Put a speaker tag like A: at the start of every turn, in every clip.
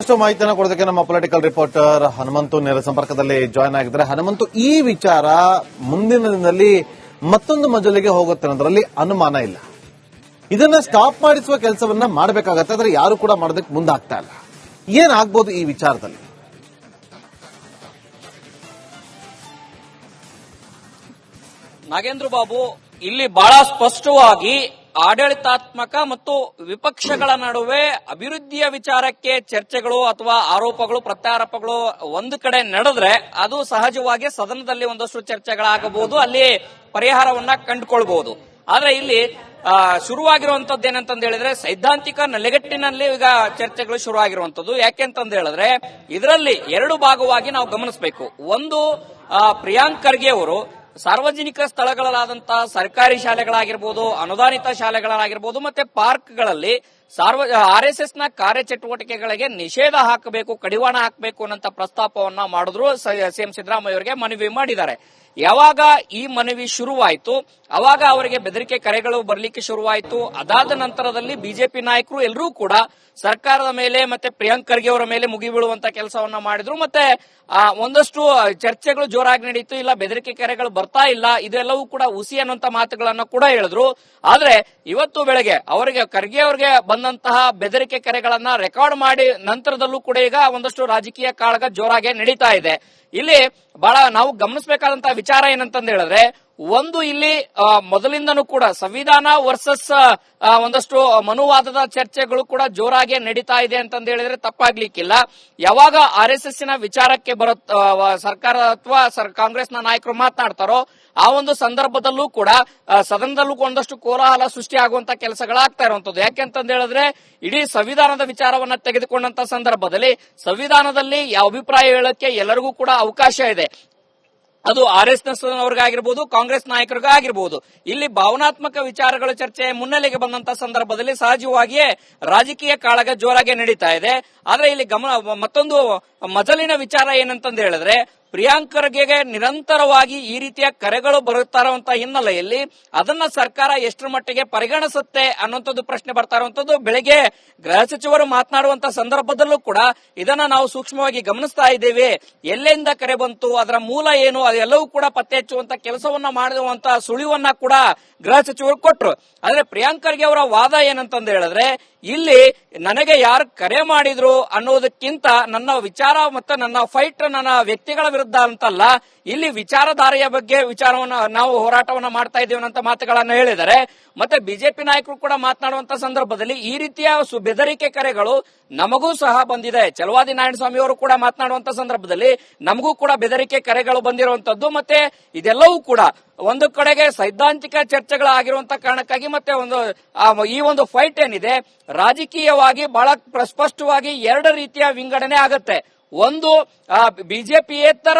A: ಅಷ್ಟು ಮಾಹಿತಿಯನ್ನು ಕೊಡೋದಕ್ಕೆ ನಮ್ಮ ಪೊಲಿಟಿಕಲ್ ರಿಪೋರ್ಟರ್ ಹನುಮಂತು ನೇರ ಸಂಪರ್ಕದಲ್ಲಿ ಜಾಯ್ನ್ ಆಗಿದ್ದಾರೆ. ಹನುಮಂತು, ಈ ವಿಚಾರ ಮುಂದಿನ ದಿನದಲ್ಲಿ ಮತ್ತೊಂದು ಮಜಲಿಗೆ ಹೋಗುತ್ತೆ ಅನ್ನೋದ್ರಲ್ಲಿ ಅನುಮಾನ ಇಲ್ಲ. ಇದನ್ನ ಸ್ಟಾಪ್ ಮಾಡಿಸುವ ಕೆಲಸವನ್ನ ಮಾಡಬೇಕಾಗತ್ತೆ, ಆದ್ರೆ ಯಾರು ಕೂಡ ಮಾಡೋದಕ್ಕೆ ಮುಂದಾಗ್ತಾ ಇಲ್ಲ. ಏನಾಗ್ಬೋದು ಈ ವಿಚಾರದಲ್ಲಿ?
B: ನಾಗೇಂದ್ರ ಬಾಬು, ಇಲ್ಲಿ ಬಹಳ ಸ್ಪಷ್ಟವಾಗಿ ಆಡಳಿತಾತ್ಮಕ ಮತ್ತು ವಿಪಕ್ಷಗಳ ನಡುವೆ ಅಭಿವೃದ್ಧಿಯ ವಿಚಾರಕ್ಕೆ ಚರ್ಚೆಗಳು ಅಥವಾ ಆರೋಪಗಳು ಪ್ರತ್ಯಾರೋಪಗಳು ಒಂದು ಕಡೆ ನಡೆದ್ರೆ ಅದು ಸಹಜವಾಗಿ ಸದನದಲ್ಲಿ ಒಂದಷ್ಟು ಚರ್ಚೆಗಳಾಗಬಹುದು, ಅಲ್ಲಿ ಪರಿಹಾರವನ್ನ ಕಂಡುಕೊಳ್ಬಹುದು. ಆದ್ರೆ ಇಲ್ಲಿ ಶುರುವಾಗಿರುವಂತದ್ದು ಏನಂತಂದು ಹೇಳಿದ್ರೆ ಸೈದ್ಧಾಂತಿಕ ನೆಲೆಗಟ್ಟಿನಲ್ಲಿ ಈಗ ಚರ್ಚೆಗಳು ಶುರುವಾಗಿರುವಂತದ್ದು. ಯಾಕೆಂತಂದು ಹೇಳಿದ್ರೆ ಇದರಲ್ಲಿ ಎರಡು ಭಾಗವಾಗಿ ನಾವು ಗಮನಿಸಬೇಕು. ಒಂದು, ಪ್ರಿಯಾಂಕ್ ಖರ್ಗೆ ಅವರು ಸಾರ್ವಜನಿಕ ಸ್ಥಳಗಳಾದಂತಹ ಸರ್ಕಾರಿ ಶಾಲೆಗಳಾಗಿರ್ಬೋದು, ಅನುದಾನಿತ ಶಾಲೆಗಳಾಗಿರ್ಬೋದು ಮತ್ತೆ ಪಾರ್ಕ್ಗಳಲ್ಲಿ ಆರ್ಎಸ್ಎಸ್ ನ ಕಾರ್ಯಚಟುವಟಿಕೆಗಳಿಗೆ ನಿಷೇಧ ಹಾಕಬೇಕು, ಕಡಿವಾಣ ಹಾಕಬೇಕು ಅನ್ನೋ ಪ್ರಸ್ತಾಪವನ್ನ ಮಾಡಿದ್ರು. ಸಿಎಂ ಸಿದ್ದರಾಮಯ್ಯ ಅವರಿಗೆ ಮನವಿ ಮಾಡಿದ್ದಾರೆ. ಯಾವಾಗ ಈ ಮನವಿ ಶುರುವಾಯಿತು ಅವಾಗ ಅವರಿಗೆ ಬೆದರಿಕೆ ಕರೆಗಳು ಬರಲಿಕ್ಕೆ ಶುರುವಾಯಿತು. ಅದಾದ ನಂತರದಲ್ಲಿ ಬಿಜೆಪಿ ನಾಯಕರು ಎಲ್ಲರೂ ಕೂಡ ಸರ್ಕಾರದ ಮೇಲೆ ಮತ್ತೆ ಪ್ರಿಯಾಂಕ್ ಖರ್ಗೆ ಅವರ ಮೇಲೆ ಮುಗಿಬೀಳುವಂತ ಕೆಲಸವನ್ನ ಮಾಡಿದ್ರು. ಮತ್ತೆ ಒಂದಷ್ಟು ಚರ್ಚೆಗಳು ಜೋರಾಗಿ ನಡೀತು. ಇಲ್ಲ, ಬೆದರಿಕೆ ಕರೆಗಳು ಬರ್ತಾ ಇಲ್ಲ, ಇದೆಲ್ಲವೂ ಕೂಡ ಹುಸಿ ಅನ್ನುವಂತ ಮಾತುಗಳನ್ನ ಕೂಡ ಹೇಳಿದ್ರು. ಆದ್ರೆ ಇವತ್ತು ಬೆಳಗ್ಗೆ ಅವರಿಗೆ ಖರ್ಗೆ ಅವರಿಗೆ ಬಂದಂತಹ ಬೆದರಿಕೆ ಕರೆಗಳನ್ನ ರೆಕಾರ್ಡ್ ಮಾಡಿ ನಂತರದಲ್ಲೂ ಕೂಡ ಈಗ ಒಂದಷ್ಟು ರಾಜಕೀಯ ಕಾಳಗ ಜೋರಾಗಿ ನಡೀತಾ ಇದೆ. ಇಲ್ಲಿ ಬಹಳ ನಾವು ಗಮನಿಸಬೇಕಾದಂತಹ ವಿಚಾರ ಏನಂತಂದು ಹೇಳಿದ್ರೆ, ಒಂದು, ಇಲ್ಲಿ ಮೊದಲಿಂದನೂ ಕೂಡ ಸಂವಿಧಾನ ವರ್ಸಸ್ ಒಂದಷ್ಟು ಮನುವಾದದ ಚರ್ಚೆಗಳು ಕೂಡ ಜೋರಾಗಿ ನಡೀತಾ ಇದೆ ಅಂತಂದು ಹೇಳಿದ್ರೆ ತಪ್ಪಾಗ್ಲಿಕ್ಕಿಲ್ಲ. ಯಾವಾಗ ಆರ್ಎಸ್ಎಸ್ ನ ವಿಚಾರಕ್ಕೆ ಸರ್ಕಾರ ಅಥವಾ ಕಾಂಗ್ರೆಸ್ನ ನಾಯಕರು ಮಾತನಾಡ್ತಾರೋ ಆ ಒಂದು ಸಂದರ್ಭದಲ್ಲೂ ಕೂಡ ಸದನದಲ್ಲೂ ಒಂದಷ್ಟು ಕೋಲಾಹಲ ಸೃಷ್ಟಿ ಆಗುವಂತ ಕೆಲಸಗಳಾಗ್ತಾ ಇರುವಂತದ್ದು. ಯಾಕೆಂತಂದು ಹೇಳಿದ್ರೆ ಇಡೀ ಸಂವಿಧಾನದ ವಿಚಾರವನ್ನ ತೆಗೆದುಕೊಂಡಂತ ಸಂದರ್ಭದಲ್ಲಿ ಸಂವಿಧಾನದಲ್ಲಿ ಅಭಿಪ್ರಾಯ ಹೇಳಕ್ಕೆ ಎಲ್ಲರಿಗೂ ಕೂಡ ಅವಕಾಶ ಇದೆ. ಅದು ಆರ್ಎಸ್ಎಸ್ ಅವರಿಗಾಗಿರ್ಬೋದು, ಕಾಂಗ್ರೆಸ್ ನಾಯಕರಿಗಾಗಿರ್ಬೋದು. ಇಲ್ಲಿ ಭಾವನಾತ್ಮಕ ವಿಚಾರಗಳ ಚರ್ಚೆ ಮುನ್ನೆಲೆಗೆ ಬಂದಂತ ಸಂದರ್ಭದಲ್ಲಿ ಸಹಜವಾಗಿಯೇ ರಾಜಕೀಯ ಕಾಳಗ ಜೋರಾಗಿ ನಡೀತಾ ಇದೆ. ಆದ್ರೆ ಇಲ್ಲಿ ಮತ್ತೊಂದು ಮಜಲಿನ ವಿಚಾರ ಏನಂತಂದು ಹೇಳಿದ್ರೆ, ಪ್ರಿಯಾಂಕ್ ಖರ್ಗೆಗೆ ನಿರಂತರವಾಗಿ ಈ ರೀತಿಯ ಕರೆಗಳು ಬರುತ್ತಾ ಇರುವಂತಹ ಹಿನ್ನೆಲೆಯಲ್ಲಿ ಅದನ್ನ ಸರ್ಕಾರ ಎಷ್ಟರ ಮಟ್ಟಿಗೆ ಪರಿಗಣಿಸುತ್ತೆ ಅನ್ನುವಂಥದ್ದು ಪ್ರಶ್ನೆ ಬರ್ತಾ ಇರುವಂತದ್ದು. ಬೆಳಗ್ಗೆ ಗೃಹ ಸಚಿವರು ಮಾತನಾಡುವಂತ ಸಂದರ್ಭದಲ್ಲೂ ಕೂಡ ಇದನ್ನ ನಾವು ಸೂಕ್ಷ್ಮವಾಗಿ ಗಮನಿಸ್ತಾ ಇದ್ದೇವೆ. ಎಲ್ಲಿಂದ ಕರೆ ಬಂತು, ಅದರ ಮೂಲ ಏನು, ಅದೆಲ್ಲವೂ ಕೂಡ ಪತ್ತೆ ಹಚ್ಚುವಂತ ಕೆಲಸವನ್ನ ಮಾಡುವಂತ ಸುಳಿವನ್ನ ಕೂಡ ಗೃಹ ಸಚಿವರು ಕೊಟ್ಟರು. ಆದ್ರೆ ಪ್ರಿಯಾಂಕ್ ಖರ್ಗೆ ಅವರ ವಾದ ಏನಂತಂದು ಹೇಳಿದ್ರೆ, ಇಲ್ಲಿ ನನಗೆ ಯಾರು ಕರೆ ಮಾಡಿದ್ರು ಅನ್ನೋದಕ್ಕಿಂತ ನನ್ನ ವಿಚಾರ ಮತ್ತೆ ನನ್ನ ಫೈಟ್ ನನ್ನ ವ್ಯಕ್ತಿಗಳ ವಿರುದ್ಧ ಅಂತಲ್ಲ, ಇಲ್ಲಿ ವಿಚಾರಧಾರೆಯ ಬಗ್ಗೆ ವಿಚಾರವನ್ನ ನಾವು ಹೋರಾಟವನ್ನ ಮಾಡ್ತಾ ಇದ್ದೇವೆ ಅಂತ ಮಾತುಗಳನ್ನ ಹೇಳಿದ್ದಾರೆ. ಮತ್ತೆ ಬಿಜೆಪಿ ನಾಯಕರು ಕೂಡ ಮಾತನಾಡುವಂತ ಸಂದರ್ಭದಲ್ಲಿ ಈ ರೀತಿಯ ಬೆದರಿಕೆ ಕರೆಗಳು ನಮಗೂ ಸಹ ಬಂದಿದೆ. ಚಲವಾದಿ ನಾರಾಯಣಸ್ವಾಮಿ ಅವರು ಕೂಡ ಮಾತನಾಡುವಂತ ಸಂದರ್ಭದಲ್ಲಿ ನಮಗೂ ಕೂಡ ಬೆದರಿಕೆ ಕರೆಗಳು ಬಂದಿರುವಂತದ್ದು. ಮತ್ತೆ ಇದೆಲ್ಲವೂ ಕೂಡ ಒಂದು ಕಡೆಗೆ ಸೈದ್ಧಾಂತಿಕ ಚರ್ಚೆಗಳಾಗಿರುವಂತ ಕಾರಣಕ್ಕಾಗಿ ಮತ್ತೆ ಈ ಒಂದು ಫೈಟ್ ಏನಿದೆ ರಾಜಕೀಯವಾಗಿ ಬಹಳ ಸ್ಪಷ್ಟವಾಗಿ ಎರಡು ರೀತಿಯ ವಿಂಗಡಣೆ ಆಗತ್ತೆ. ಒಂದು, ಬಿಜೆಪಿಯೇತರ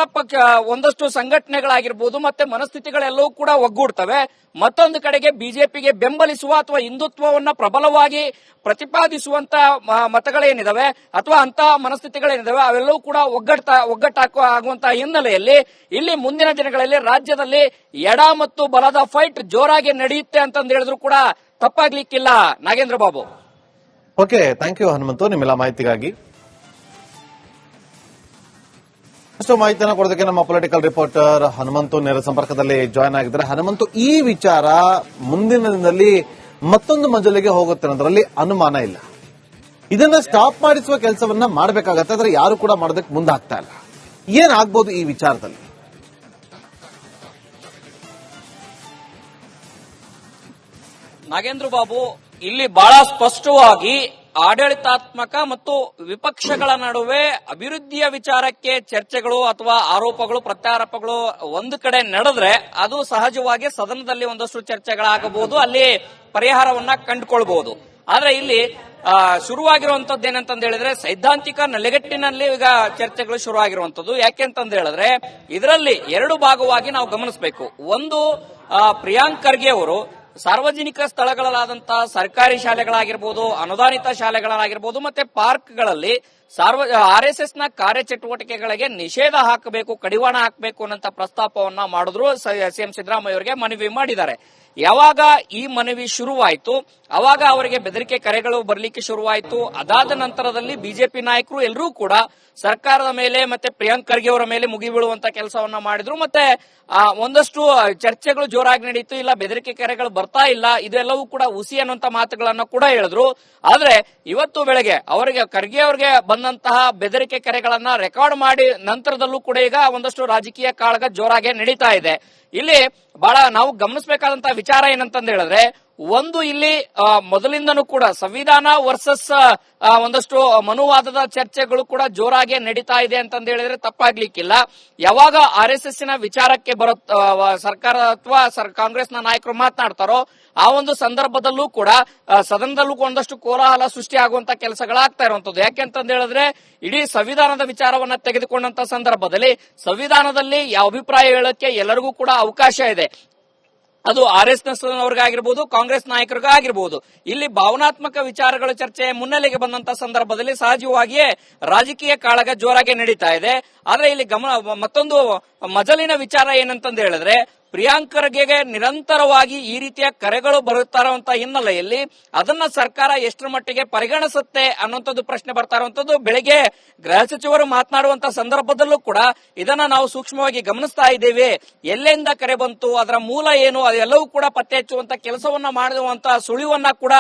B: ಒಂದಷ್ಟು ಸಂಘಟನೆಗಳಾಗಿರ್ಬೋದು ಮತ್ತೆ ಮನಸ್ಥಿತಿಗಳೆಲ್ಲವೂ ಕೂಡ ಒಗ್ಗೂಡ್ತವೆ. ಮತ್ತೊಂದು ಕಡೆಗೆ ಬಿಜೆಪಿಗೆ ಬೆಂಬಲಿಸುವ ಅಥವಾ ಹಿಂದುತ್ವವನ್ನ ಪ್ರಬಲವಾಗಿ ಪ್ರತಿಪಾದಿಸುವಂತ ಮತಗಳೇನಿದಾವೆ ಅಥವಾ ಅಂತ ಮನಸ್ಥಿತಿಗಳೇನಿದಾವೆ ಅವೆಲ್ಲವೂ ಕೂಡ ಆಗುವಂತಹ ಹಿನ್ನೆಲೆಯಲ್ಲಿ ಇಲ್ಲಿ ಮುಂದಿನ ದಿನಗಳಲ್ಲಿ ರಾಜ್ಯದಲ್ಲಿ ಎಡ ಮತ್ತು ಬಲದ ಫೈಟ್ ಜೋರಾಗಿ ನಡೆಯುತ್ತೆ ಅಂತಂದು ಹೇಳಿದ್ರು ಕೂಡ ತಪ್ಪಾಗ್ಲಿಕ್ಕಿಲ್ಲ. Nagendra Babu.
A: Okay, thank you Hanumanthu ನಿಮ್ಮೆಲ್ಲ ಮಾಹಿತಿಗಾಗಿ. ಅಷ್ಟು ಮಾಹಿತಿಯನ್ನು ಕೊಡೋದಕ್ಕೆ ನಮ್ಮ ಪೊಲಿಟಿಕಲ್ ರಿಪೋರ್ಟರ್ ಹನುಮಂತು ನೇರ ಸಂಪರ್ಕದಲ್ಲಿ ಜಾಯ್ನ್ ಆಗಿದ್ದಾರೆ. ಹನುಮಂತು, ಈ ವಿಚಾರ ಮುಂದಿನ ದಿನದಲ್ಲಿ ಮತ್ತೊಂದು ಮಜಲಿಗೆ ಹೋಗುತ್ತೆ ಅನ್ನೋದ್ರಲ್ಲಿ ಅನುಮಾನ ಇಲ್ಲ. ಇದನ್ನ ಸ್ಟಾಪ್ ಮಾಡಿಸುವ ಕೆಲಸವನ್ನ ಮಾಡಬೇಕಾಗತ್ತೆ, ಆದ್ರೆ ಯಾರು ಕೂಡ ಮಾಡೋದಕ್ಕೆ ಮುಂದಾಗ್ತಾ ಇಲ್ಲ. ಏನಾಗ್ಬೋದು ಈ ವಿಚಾರದಲ್ಲಿ?
B: ನಾಗೇಂದ್ರ ಬಾಬು, ಇಲ್ಲಿ ಬಹಳ ಸ್ಪಷ್ಟವಾಗಿ ಆಡಳಿತಾತ್ಮಕ ಮತ್ತು ವಿಪಕ್ಷಗಳ ನಡುವೆ ಅಭಿವೃದ್ಧಿಯ ವಿಚಾರಕ್ಕೆ ಚರ್ಚೆಗಳು ಅಥವಾ ಆರೋಪಗಳು ಪ್ರತ್ಯಾರೋಪಗಳು ಒಂದು ಕಡೆ ನಡೆದ್ರೆ ಅದು ಸಹಜವಾಗಿ ಸದನದಲ್ಲಿ ಒಂದಷ್ಟು ಚರ್ಚೆಗಳಾಗಬಹುದು, ಅಲ್ಲಿ ಪರಿಹಾರವನ್ನ ಕಂಡುಕೊಳ್ಬಹುದು. ಆದ್ರೆ ಇಲ್ಲಿ ಶುರುವಾಗಿರುವಂತದ್ದು ಏನಂತಂದು ಹೇಳಿದ್ರೆ ಸೈದ್ಧಾಂತಿಕ ನೆಲೆಗಟ್ಟಿನಲ್ಲಿ ಈಗ ಚರ್ಚೆಗಳು ಶುರುವಾಗಿರುವಂತದ್ದು. ಯಾಕೆಂತಂದು ಹೇಳಿದ್ರೆ ಇದರಲ್ಲಿ ಎರಡು ಭಾಗವಾಗಿ ನಾವು ಗಮನಿಸಬೇಕು. ಒಂದು, ಪ್ರಿಯಾಂಕ್ ಖರ್ಗೆ ಅವರು ಸಾರ್ವಜನಿಕ ಸ್ಥಳಗಳಾದಂತಹ ಸರ್ಕಾರಿ ಶಾಲೆಗಳಾಗಿರ್ಬೋದು, ಅನುದಾನಿತ ಶಾಲೆಗಳಾಗಿರ್ಬೋದು ಮತ್ತೆ ಪಾರ್ಕ್ಗಳಲ್ಲಿ RSS ನ ಕಾರ್ಯಚಟುವಟಿಕೆಗಳಿಗೆ ನಿಷೇಧ ಹಾಕಬೇಕು, ಕಡಿವಾಣ ಹಾಕಬೇಕು ಅನ್ನೋ ಪ್ರಸ್ತಾಪವನ್ನ ಮಾಡಿದ್ರು. ಸಿಎಂ ಸಿದ್ದರಾಮಯ್ಯ ಅವರಿಗೆ ಮನವಿ ಮಾಡಿದ್ದಾರೆ. ಯಾವಾಗ ಈ ಮನವಿ ಶುರುವಾಯಿತು ಅವಾಗ ಅವರಿಗೆ ಬೆದರಿಕೆ ಕರೆಗಳು ಬರಲಿಕ್ಕೆ ಶುರುವಾಯಿತು. ಅದಾದ ನಂತರದಲ್ಲಿ ಬಿಜೆಪಿ ನಾಯಕರು ಎಲ್ಲರೂ ಕೂಡ ಸರ್ಕಾರದ ಮೇಲೆ ಮತ್ತೆ ಪ್ರಿಯಾಂಕ್ ಖರ್ಗೆ ಅವರ ಮೇಲೆ ಮುಗಿಬೀಳುವಂತ ಕೆಲಸವನ್ನ ಮಾಡಿದ್ರು. ಮತ್ತೆ ಒಂದಷ್ಟು ಚರ್ಚೆಗಳು ಜೋರಾಗಿ ನಡೀತು. ಇಲ್ಲ, ಬೆದರಿಕೆ ಕರೆಗಳು ಬರ್ತಾ ಇಲ್ಲ, ಇದೆಲ್ಲವೂ ಕೂಡ ಹುಸಿ ಅನ್ನುವಂತ ಮಾತುಗಳನ್ನ ಕೂಡ ಹೇಳಿದ್ರು. ಆದ್ರೆ ಇವತ್ತು ಬೆಳಗ್ಗೆ ಅವರಿಗೆ ಖರ್ಗೆ ಅವರಿಗೆ ಬಂದಂತಹ ಬೆದರಿಕೆ ಕರೆಗಳನ್ನ ರೆಕಾರ್ಡ್ ಮಾಡಿ ನಂತರದಲ್ಲೂ ಕೂಡ ಈಗ ಒಂದಷ್ಟು ರಾಜಕೀಯ ಕಾಳಗ ಜೋರಾಗಿ ನಡೀತಾ ಇದೆ. ಇಲ್ಲಿ ಬಹಳ ನಾವು ಗಮನಿಸಬೇಕಾದಂತಹ ವಿಚಾರ ಏನಂತಂದ ಹೇಳಿದ್ರೆ, ಒಂದು ಇಲ್ಲಿ ಮೊದಲಿಂದನೂ ಕೂಡ ಸಂವಿಧಾನ ವರ್ಸಸ್ ಒಂದಷ್ಟು ಮನುವಾದದ ಚರ್ಚೆಗಳು ಕೂಡ ಜೋರಾಗಿ ನಡೀತಾ ಇದೆ ಅಂತಂದ ಹೇಳಿದ್ರೆ ತಪ್ಪಾಗ್ಲಿಕ್ಕಿಲ್ಲ. ಯಾವಾಗ RSS ನ ವಿಚಾರಕ್ಕೆ ಸರ್ಕಾರ ಅಥವಾ ಕಾಂಗ್ರೆಸ್ನ ನಾಯಕರು ಮಾತನಾಡ್ತಾರೋ ಆ ಒಂದು ಸಂದರ್ಭದಲ್ಲೂ ಕೂಡ ಸದನದಲ್ಲೂ ಒಂದಷ್ಟು ಕೋಲಾಹಲ ಸೃಷ್ಟಿ ಆಗುವಂತ ಕೆಲಸಗಳಾಗ್ತಾ ಇರುವಂತದ್ದು. ಯಾಕೆಂತಂದ ಹೇಳಿದ್ರೆ ಇಡೀ ಸಂವಿಧಾನದ ವಿಚಾರವನ್ನ ತೆಗೆದುಕೊಂಡಂತ ಸಂದರ್ಭದಲ್ಲಿ ಸಂವಿಧಾನದಲ್ಲಿ ಯಾವ ಅಭಿಪ್ರಾಯ ಹೇಳಕ್ಕೆ ಎಲ್ಲರಿಗೂ ಕೂಡ ಅವಕಾಶ ಇದೆ. ಅದು RSS ಅವರಿಗಾಗಿರ್ಬೋದು, ಕಾಂಗ್ರೆಸ್ ನಾಯಕರಿಗಾಗಿರ್ಬೋದು. ಇಲ್ಲಿ ಭಾವನಾತ್ಮಕ ವಿಚಾರಗಳ ಚರ್ಚೆ ಮುನ್ನೆಲೆಗೆ ಬಂದಂತ ಸಂದರ್ಭದಲ್ಲಿ ಸಹಜವಾಗಿಯೇ ರಾಜಕೀಯ ಕಾಳಗ ಜೋರಾಗಿ ನಡೀತಾ ಇದೆ. ಆದ್ರೆ ಇಲ್ಲಿ ಮತ್ತೊಂದು ಮಜಲಿನ ವಿಚಾರ ಏನಂತಂದು ಹೇಳಿದ್ರೆ, ಪ್ರಿಯಾಂಕ್ ಖರ್ಗೆಗೆ ನಿರಂತರವಾಗಿ ಈ ರೀತಿಯ ಕರೆಗಳು ಬರುತ್ತಾ ಇರುವಂತಹ ಹಿನ್ನೆಲೆಯಲ್ಲಿ ಅದನ್ನ ಸರ್ಕಾರ ಎಷ್ಟರ ಮಟ್ಟಿಗೆ ಪರಿಗಣಿಸುತ್ತೆ ಅನ್ನುವಂಥದ್ದು ಪ್ರಶ್ನೆ ಬರ್ತಾ ಇರುವಂತದ್ದು. ಬೆಳಿಗ್ಗೆ ಗೃಹ ಸಚಿವರು ಮಾತನಾಡುವಂತ ಸಂದರ್ಭದಲ್ಲೂ ಕೂಡ ಇದನ್ನ ನಾವು ಸೂಕ್ಷ್ಮವಾಗಿ ಗಮನಿಸ್ತಾ ಇದ್ದೇವೆ. ಎಲ್ಲಿಂದ ಕರೆ ಬಂತು, ಅದರ ಮೂಲ ಏನು, ಅದೆಲ್ಲವೂ ಕೂಡ ಪತ್ತೆ ಹಚ್ಚುವಂತ ಕೆಲಸವನ್ನ ಮಾಡುವಂತ ಸುಳಿವನ್ನ ಕೂಡ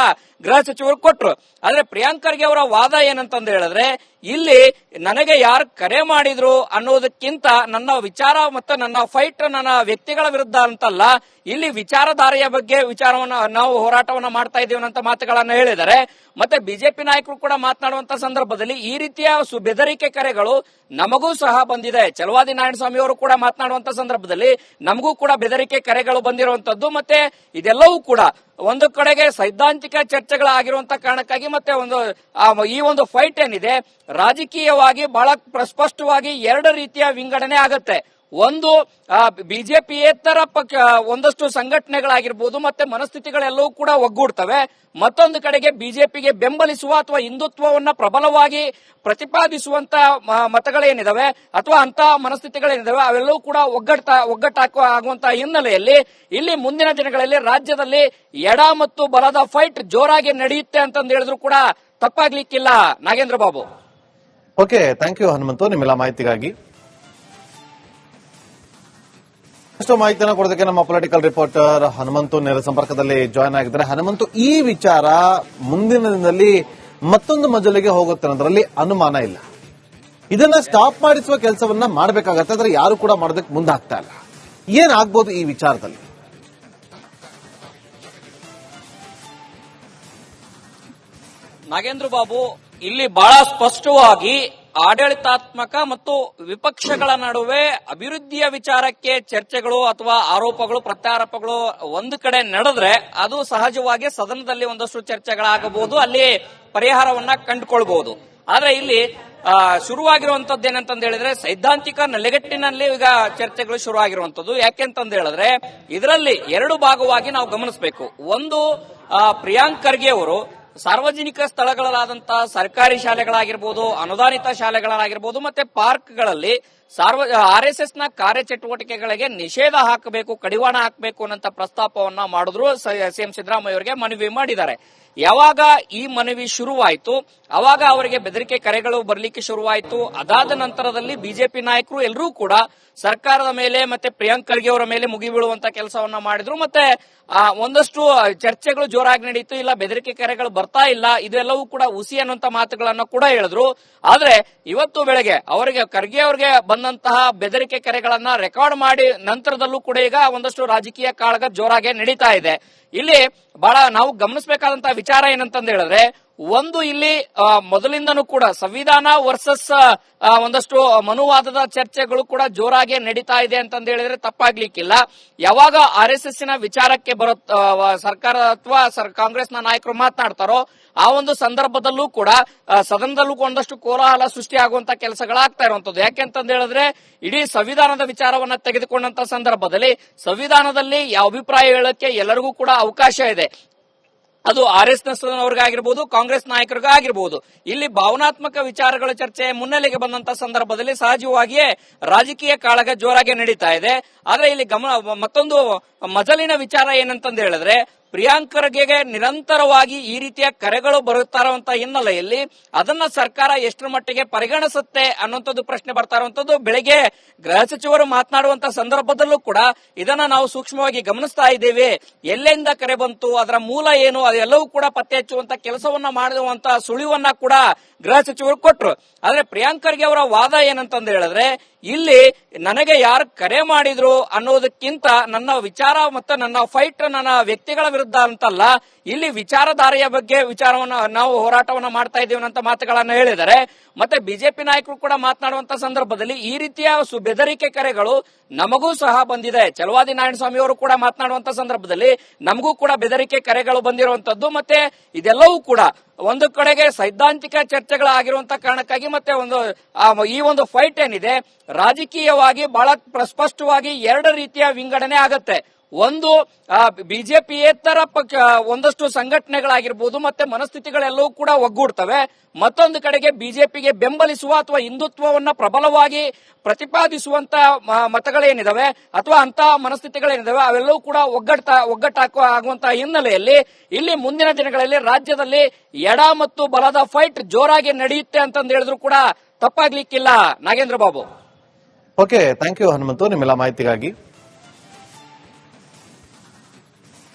B: ಗೃಹ ಸಚಿವರು ಕೊಟ್ರು. ಆದ್ರೆ ಪ್ರಿಯಾಂಕ್ ಖರ್ಗೆ ಅವರ ವಾದ ಏನಂತಂದು ಹೇಳಿದ್ರೆ, ಇಲ್ಲಿ ನನಗೆ ಯಾರು ಕರೆ ಮಾಡಿದ್ರು ಅನ್ನೋದಕ್ಕಿಂತ ನನ್ನ ವಿಚಾರ ಮತ್ತು ನನ್ನ ಫೈಟ್ ನನ್ನ ವ್ಯಕ್ತಿಗಳ ವಿರುದ್ಧ ಅಂತಲ್ಲ, ಇಲ್ಲಿ ವಿಚಾರಧಾರೆಯ ಬಗ್ಗೆ ವಿಚಾರವನ್ನ ನಾವು ಹೋರಾಟವನ್ನ ಮಾಡ್ತಾ ಇದ್ದೀವಿ ಅಂತ ಮಾತುಗಳನ್ನ ಹೇಳಿದ್ದಾರೆ. ಮತ್ತೆ ಬಿಜೆಪಿ ನಾಯಕರು ಕೂಡ ಮಾತನಾಡುವಂತ ಸಂದರ್ಭದಲ್ಲಿ ಈ ರೀತಿಯ ಬೆದರಿಕೆ ಕರೆಗಳು ನಮಗೂ ಸಹ ಬಂದಿದೆ. ಚಲವಾದಿ ನಾರಾಯಣಸ್ವಾಮಿ ಅವರು ಕೂಡ ಮಾತನಾಡುವಂತ ಸಂದರ್ಭದಲ್ಲಿ ನಮಗೂ ಕೂಡ ಬೆದರಿಕೆ ಕರೆಗಳು ಬಂದಿರುವಂತದ್ದು. ಮತ್ತೆ ಇದೆಲ್ಲವೂ ಕೂಡ ಒಂದು ಕಡೆಗೆ ಸೈದ್ಧಾಂತಿಕ ಚರ್ಚೆಗಳಾಗಿರುವಂತ ಕಾರಣಕ್ಕಾಗಿ ಮತ್ತೆ ಈ ಒಂದು ಫೈಟ್ ಏನಿದೆ ರಾಜಕೀಯವಾಗಿ ಬಹಳ ಸ್ಪಷ್ಟವಾಗಿ ಎರಡು ರೀತಿಯ ವಿಂಗಡಣೆ ಆಗತ್ತೆ. ಒಂದು ಬಿಜೆಪಿಯೇತರ ಒಂದಷ್ಟು ಸಂಘಟನೆಗಳಾಗಿರ್ಬೋದು ಮತ್ತೆ ಮನಸ್ಥಿತಿಗಳೆಲ್ಲವೂ ಕೂಡ ಒಗ್ಗೂಡ್ತವೆ. ಮತ್ತೊಂದು ಕಡೆಗೆ ಬಿಜೆಪಿಗೆ ಬೆಂಬಲಿಸುವ ಅಥವಾ ಹಿಂದುತ್ವವನ್ನ ಪ್ರಬಲವಾಗಿ ಪ್ರತಿಪಾದಿಸುವಂತ ಮತಗಳೇನಿದಾವೆ ಅಥವಾ ಅಂತ ಮನಸ್ಥಿತಿಗಳೇನಿದಾವೆ ಅವೆಲ್ಲವೂ ಕೂಡ ಆಗುವಂತಹ ಹಿನ್ನೆಲೆಯಲ್ಲಿ ಇಲ್ಲಿ ಮುಂದಿನ ದಿನಗಳಲ್ಲಿ ರಾಜ್ಯದಲ್ಲಿ ಎಡ ಮತ್ತು ಬಲದ ಫೈಟ್ ಜೋರಾಗಿ ನಡೆಯುತ್ತೆ ಅಂತಂದು ಹೇಳಿದ್ರು ಕೂಡ ತಪ್ಪಾಗ್ಲಿಕ್ಕಿಲ್ಲ. Nagendra Babu.
A: Okay, thank you Hanumanthu ನಿಮ್ಮೆಲ್ಲ ಮಾಹಿತಿಗಾಗಿ. ಅಷ್ಟು ಮಾಹಿತಿಯನ್ನು ಕೊಡೋದಕ್ಕೆ ನಮ್ಮ ಪೊಲಿಟಿಕಲ್ ರಿಪೋರ್ಟರ್ ಹನುಮಂತು ನೇರ ಸಂಪರ್ಕದಲ್ಲಿ ಜಾಯ್ನ್ ಆಗಿದ್ದಾರೆ. ಹನುಮಂತು, ಈ ವಿಚಾರ ಮುಂದಿನ ದಿನದಲ್ಲಿ ಮತ್ತೊಂದು ಮಜಲಿಗೆ ಹೋಗುತ್ತೆ ಅನ್ನೋದ್ರಲ್ಲಿ ಅನುಮಾನ ಇಲ್ಲ. ಇದನ್ನ ಸ್ಟಾಪ್ ಮಾಡಿಸುವ ಕೆಲಸವನ್ನ ಮಾಡಬೇಕಾಗತ್ತೆ, ಆದ್ರೆ ಯಾರು ಕೂಡ ಮಾಡೋದಕ್ಕೆ ಮುಂದಾಗ್ತಾ ಇಲ್ಲ. ಏನಾಗ್ಬೋದು ಈ ವಿಚಾರದಲ್ಲಿ?
B: ನಾಗೇಂದ್ರ ಬಾಬು, ಇಲ್ಲಿ ಬಹಳ ಸ್ಪಷ್ಟವಾಗಿ ಆಡಳಿತಾತ್ಮಕ ಮತ್ತು ವಿಪಕ್ಷಗಳ ನಡುವೆ ಅಭಿವೃದ್ಧಿಯ ವಿಚಾರಕ್ಕೆ ಚರ್ಚೆಗಳು ಅಥವಾ ಆರೋಪಗಳು ಪ್ರತ್ಯಾರೋಪಗಳು ಒಂದು ಕಡೆ ನಡೆದ್ರೆ ಅದು ಸಹಜವಾಗಿ ಸದನದಲ್ಲಿ ಒಂದಷ್ಟು ಚರ್ಚೆಗಳಾಗಬಹುದು, ಅಲ್ಲಿ ಪರಿಹಾರವನ್ನ ಕಂಡುಕೊಳ್ಬಹುದು. ಆದ್ರೆ ಇಲ್ಲಿ ಶುರುವಾಗಿರುವಂತದ್ದು ಏನಂತಂದು ಹೇಳಿದ್ರೆ ಸೈದ್ಧಾಂತಿಕ ನೆಲೆಗಟ್ಟಿನಲ್ಲಿ ಈಗ ಚರ್ಚೆಗಳು ಶುರುವಾಗಿರುವಂತದ್ದು. ಯಾಕೆಂತಂದು ಹೇಳಿದ್ರೆ ಇದರಲ್ಲಿ ಎರಡು ಭಾಗವಾಗಿ ನಾವು ಗಮನಿಸಬೇಕು. ಒಂದು, ಪ್ರಿಯಾಂಕ್ ಖರ್ಗೆ ಅವರು ಸಾರ್ವಜನಿಕ ಸ್ಥಳಗಳಾದಂತಹ ಸರ್ಕಾರಿ ಶಾಲೆಗಳಾಗಿರ್ಬೋದು, ಅನುದಾನಿತ ಶಾಲೆಗಳಾಗಿರ್ಬೋದು ಮತ್ತೆ ಪಾರ್ಕ್ಗಳಲ್ಲಿ RSS ನ ಕಾರ್ಯಚಟುವಟಿಕೆಗಳಿಗೆ ನಿಷೇಧ ಹಾಕಬೇಕು, ಕಡಿವಾಣ ಹಾಕಬೇಕು ಅನ್ನೋ ಪ್ರಸ್ತಾಪವನ್ನ ಮಾಡಿದ್ರು. ಸಿಎಂ ಸಿದ್ದರಾಮಯ್ಯ ಅವರಿಗೆ ಮನವಿ ಮಾಡಿದ್ದಾರೆ. ಯಾವಾಗ ಈ ಮನವಿ ಶುರುವಾಯಿತು ಅವಾಗ ಅವರಿಗೆ ಬೆದರಿಕೆ ಕರೆಗಳು ಬರಲಿಕ್ಕೆ ಶುರುವಾಯಿತು. ಅದಾದ ನಂತರದಲ್ಲಿ ಬಿಜೆಪಿ ನಾಯಕರು ಎಲ್ಲರೂ ಕೂಡ ಸರ್ಕಾರದ ಮೇಲೆ ಮತ್ತೆ ಪ್ರಿಯಾಂಕ್ ಖರ್ಗೆ ಅವರ ಮೇಲೆ ಮುಗಿಬೀಳುವಂತ ಕೆಲಸವನ್ನ ಮಾಡಿದ್ರು. ಮತ್ತೆ ಒಂದಷ್ಟು ಚರ್ಚೆಗಳು ಜೋರಾಗಿ ನಡೀತು. ಇಲ್ಲ, ಬೆದರಿಕೆ ಕರೆಗಳು ಬರ್ತಾ ಇಲ್ಲ, ಇದೆಲ್ಲವೂ ಕೂಡ ಹುಸಿ ಅನ್ನುವಂತ ಮಾತುಗಳನ್ನ ಕೂಡ ಹೇಳಿದ್ರು. ಆದ್ರೆ ಇವತ್ತು ಬೆಳಗ್ಗೆ ಅವರಿಗೆ ಖರ್ಗೆ ಅವರಿಗೆ ಬಂದಂತಹ ಬೆದರಿಕೆ ಕರೆಗಳನ್ನ ರೆಕಾರ್ಡ್ ಮಾಡಿ ನಂತರದಲ್ಲೂ ಕೂಡ ಈಗ ಒಂದಷ್ಟು ರಾಜಕೀಯ ಕಾಳಗ ಜೋರಾಗಿ ನಡೀತಾ ಇದೆ. ಇಲ್ಲಿ ಬಹಳ ನಾವು ಗಮನಿಸಬೇಕಾದಂತಹ ವಿಚಾರ ಏನಂತಂದು ಹೇಳಿದ್ರೆ, ಒಂದು ಇಲ್ಲಿ ಮೊದಲಿಂದನೂ ಕೂಡ ಸಂವಿಧಾನ ವರ್ಸಸ್ ಒಂದಷ್ಟು ಮನುವಾದದ ಚರ್ಚೆಗಳು ಕೂಡ ಜೋರಾಗಿ ನಡೀತಾ ಇದೆ ಅಂತಂದು ಹೇಳಿದ್ರೆ ತಪ್ಪಾಗ್ಲಿಕ್ಕಿಲ್ಲ. ಯಾವಾಗ RSS ನ ವಿಚಾರಕ್ಕೆ ಸರ್ಕಾರ ಅಥವಾ ಕಾಂಗ್ರೆಸ್ನ ನಾಯಕರು ಮಾತನಾಡ್ತಾರೋ ಆ ಒಂದು ಸಂದರ್ಭದಲ್ಲೂ ಕೂಡ ಸದನದಲ್ಲೂ ಒಂದಷ್ಟು ಕೋಲಾಹಲ ಸೃಷ್ಟಿ ಆಗುವಂತ ಕೆಲಸಗಳಾಗ್ತಾ ಇರುವಂತದ್ದು. ಯಾಕೆಂತಂದು ಹೇಳಿದ್ರೆ ಇಡೀ ಸಂವಿಧಾನದ ವಿಚಾರವನ್ನ ತೆಗೆದುಕೊಂಡಂತ ಸಂದರ್ಭದಲ್ಲಿ ಸಂವಿಧಾನದಲ್ಲಿ ಯಾವ ಅಭಿಪ್ರಾಯ ಹೇಳಕ್ಕೆ ಎಲ್ಲರಿಗೂ ಕೂಡ ಅವಕಾಶ ಇದೆ. ಅದು RSS ಅವ್ರಿಗಾಗಿರ್ಬೋದು, ಕಾಂಗ್ರೆಸ್ ನಾಯಕರಿಗಾಗಿರ್ಬೋದು. ಇಲ್ಲಿ ಭಾವನಾತ್ಮಕ ವಿಚಾರಗಳ ಚರ್ಚೆ ಮುನ್ನೆಲೆಗೆ ಬಂದಂತ ಸಂದರ್ಭದಲ್ಲಿ ಸಹಜವಾಗಿಯೇ ರಾಜಕೀಯ ಕಾಳಗ ಜೋರಾಗಿ ನಡೀತಾ ಇದೆ. ಆದ್ರೆ ಇಲ್ಲಿ ಮತ್ತೊಂದು ಮಜಲಿನ ವಿಚಾರ ಏನಂತಂದು ಹೇಳಿದ್ರೆ, ಪ್ರಿಯಾಂಕ್ ಖರ್ಗೆಗೆ ನಿರಂತರವಾಗಿ ಈ ರೀತಿಯ ಕರೆಗಳು ಬರುತ್ತಾ ಇರುವಂತಹ ಹಿನ್ನೆಲೆಯಲ್ಲಿ ಅದನ್ನ ಸರ್ಕಾರ ಎಷ್ಟರ ಮಟ್ಟಿಗೆ ಪರಿಗಣಿಸುತ್ತೆ ಅನ್ನುವಂಥದ್ದು ಪ್ರಶ್ನೆ ಬರ್ತಾ ಇರುವಂತದ್ದು. ಬೆಳಗ್ಗೆ ಗೃಹ ಸಚಿವರು ಮಾತನಾಡುವಂತ ಸಂದರ್ಭದಲ್ಲೂ ಕೂಡ ಇದನ್ನ ನಾವು ಸೂಕ್ಷ್ಮವಾಗಿ ಗಮನಿಸ್ತಾ ಇದ್ದೇವೆ. ಎಲ್ಲಿಂದ ಕರೆ ಬಂತು, ಅದರ ಮೂಲ ಏನು, ಅದೆಲ್ಲವೂ ಕೂಡ ಪತ್ತೆ ಹಚ್ಚುವಂತ ಕೆಲಸವನ್ನ ಮಾಡುವಂತ ಸುಳಿವನ್ನ ಕೂಡ ಗೃಹ ಸಚಿವರು ಕೊಟ್ರು. ಆದ್ರೆ ಪ್ರಿಯಾಂಕ್ ಖರ್ಗೆ ಅವರ ವಾದ ಏನಂತಂದು ಹೇಳಿದ್ರೆ, ಇಲ್ಲಿ ನನಗೆ ಯಾರು ಕರೆ ಮಾಡಿದ್ರು ಅನ್ನೋದಕ್ಕಿಂತ ನನ್ನ ವಿಚಾರ ಮತ್ತು ನನ್ನ ಫೈಟ್ ನನ್ನ ವ್ಯಕ್ತಿಗಳ ವಿರುದ್ಧ ಅಂತಲ್ಲ, ಇಲ್ಲಿ ವಿಚಾರಧಾರೆಯ ಬಗ್ಗೆ ವಿಚಾರವನ್ನ ನಾವು ಹೋರಾಟವನ್ನ ಮಾಡ್ತಾ ಇದ್ದೀವಿ ಅಂತ ಮಾತುಗಳನ್ನ ಹೇಳಿದ್ದಾರೆ. ಮತ್ತೆ ಬಿಜೆಪಿ ನಾಯಕರು ಕೂಡ ಮಾತನಾಡುವಂತ ಸಂದರ್ಭದಲ್ಲಿ ಈ ರೀತಿಯ ಬೆದರಿಕೆ ಕರೆಗಳು ನಮಗೂ ಸಹ ಬಂದಿದೆ. ಚಲವಾದಿ ನಾರಾಯಣಸ್ವಾಮಿ ಅವರು ಕೂಡ ಮಾತನಾಡುವಂತ ಸಂದರ್ಭದಲ್ಲಿ ನಮಗೂ ಕೂಡ ಬೆದರಿಕೆ ಕರೆಗಳು ಬಂದಿರುವಂತದ್ದು. ಮತ್ತೆ ಇದೆಲ್ಲವೂ ಕೂಡ ಒಂದು ಕಡೆಗೆ ಸೈದ್ಧಾಂತಿಕ ಚರ್ಚೆಗಳಾಗಿರುವಂತಹ ಕಾರಣಕ್ಕಾಗಿ ಮತ್ತೆ ಈ ಒಂದು ಫೈಟ್ ಏನಿದೆ ರಾಜಕೀಯವಾಗಿ ಬಹಳ ಸ್ಪಷ್ಟವಾಗಿ ಎರಡು ರೀತಿಯ ವಿಂಗಡಣೆ ಆಗತ್ತೆ. ಒಂದು ಬಿಜೆಪಿಯೇತರ ಒಂದಷ್ಟು ಸಂಘಟನೆಗಳಾಗಿರ್ಬೋದು ಮತ್ತೆ ಮನಸ್ಥಿತಿಗಳೆಲ್ಲವೂ ಕೂಡ ಒಗ್ಗೂಡ್ತವೆ. ಮತ್ತೊಂದು ಕಡೆಗೆ ಬಿಜೆಪಿಗೆ ಬೆಂಬಲಿಸುವ ಅಥವಾ ಹಿಂದುತ್ವವನ್ನ ಪ್ರಬಲವಾಗಿ ಪ್ರತಿಪಾದಿಸುವಂತ ಮತಗಳೇನಿದಾವೆ ಅಥವಾ ಅಂತ ಮನಸ್ಥಿತಿಗಳೇನಿದಾವೆ ಅವೆಲ್ಲವೂ ಕೂಡ ಒಗ್ಗಟ್ಟಾಗುವಂತಹ ಹಿನ್ನೆಲೆಯಲ್ಲಿ ಇಲ್ಲಿ ಮುಂದಿನ ದಿನಗಳಲ್ಲಿ ರಾಜ್ಯದಲ್ಲಿ ಎಡ ಮತ್ತು ಬಲದ ಫೈಟ್ ಜೋರಾಗಿ ನಡೆಯುತ್ತೆ ಅಂತಂದು ಹೇಳಿದ್ರು ಕೂಡ ತಪ್ಪಾಗ್ಲಿಕ್ಕಿಲ್ಲ. Nagendra Babu.
A: Okay, thank you Hanumanthu ನಿಮ್ಮೆಲ್ಲ ಮಾಹಿತಿಗಾಗಿ.